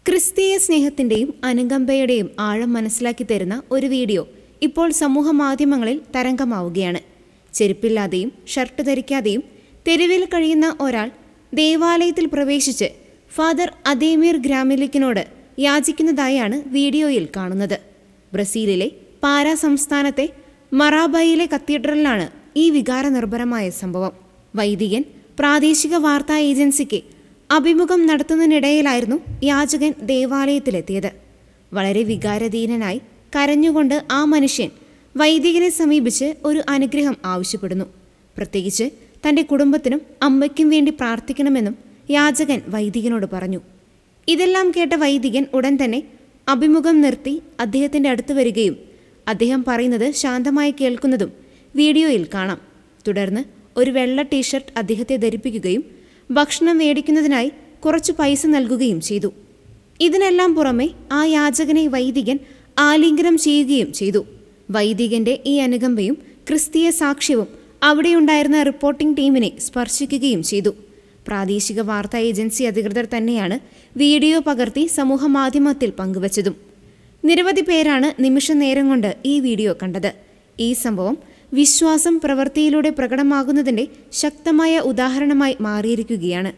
ക്രിസ്തീയ സ്നേഹത്തിൻ്റെയും അനുകമ്പയുടെയും ആഴം മനസ്സിലാക്കി തരുന്ന ഒരു വീഡിയോ ഇപ്പോൾ സമൂഹ മാധ്യമങ്ങളിൽ തരംഗമാവുകയാണ്. ചെരുപ്പില്ലാതെയും ഷർട്ട് ധരിക്കാതെയും തെരുവിൽ കഴിയുന്ന ഒരാൾ ദേവാലയത്തിൽ പ്രവേശിച്ച് ഫാദർ അദേമീർ ഗ്രാമിലിക്കിനോട് യാചിക്കുന്നതായാണ് വീഡിയോയിൽ കാണുന്നത്. ബ്രസീലിലെ പാരാ സംസ്ഥാനത്തെ മറാബയിലെ കത്തീഡ്രലിലാണ് ഈ വികാരനിർഭരമായ സംഭവം. വൈദികൻ പ്രാദേശിക വാർത്താ ഏജൻസിക്ക് അഭിമുഖം നടത്തുന്നതിനിടയിലായിരുന്നു യാചകൻ ദേവാലയത്തിലെത്തിയത്. വളരെ വികാരധീനനായി കരഞ്ഞുകൊണ്ട് ആ മനുഷ്യൻ വൈദികനെ സമീപിച്ച് ഒരു അനുഗ്രഹം ആവശ്യപ്പെടുന്നു. പ്രത്യേകിച്ച് തൻ്റെ കുടുംബത്തിനും അമ്മയ്ക്കും വേണ്ടി പ്രാർത്ഥിക്കണമെന്നും യാചകൻ വൈദികനോട് പറഞ്ഞു. ഇതെല്ലാം കേട്ട വൈദികൻ ഉടൻ തന്നെ അഭിമുഖം നിർത്തി അദ്ദേഹത്തിൻ്റെ അടുത്ത് വരികയും അദ്ദേഹം പറയുന്നത് ശാന്തമായി കേൾക്കുന്നതും വീഡിയോയിൽ കാണാം. തുടർന്ന് ഒരു വെള്ള ടീഷർട്ട് അദ്ദേഹത്തെ ധരിപ്പിക്കുകയും ഭക്ഷണം മേടിക്കുന്നതിനായി കുറച്ച് പൈസ നൽകുകയും ചെയ്തു. ഇതിനെല്ലാം പുറമെ ആ യാചകനെ വൈദികൻ ആലിംഗനം ചെയ്യുകയും ചെയ്തു. വൈദികന്റെ ഈ അനുകമ്പയും ക്രിസ്തീയ സാക്ഷ്യവും അവിടെയുണ്ടായിരുന്ന റിപ്പോർട്ടിംഗ് ടീമിനെ സ്പർശിക്കുകയും ചെയ്തു. പ്രാദേശിക വാർത്താ ഏജൻസി അധികൃതർ തന്നെയാണ് വീഡിയോ പകർത്തി സമൂഹ മാധ്യമത്തിൽ പങ്കുവച്ചതും. നിരവധി പേരാണ് നിമിഷ നേരം കൊണ്ട് ഈ വീഡിയോ കണ്ടത്. ഈ സംഭവം വിശ്വാസം പ്രവൃത്തിയിലൂടെ പ്രകടമാകുന്നതിൻ്റെ ശക്തമായ ഉദാഹരണമായി മാറിയിരിക്കുകയാണ്.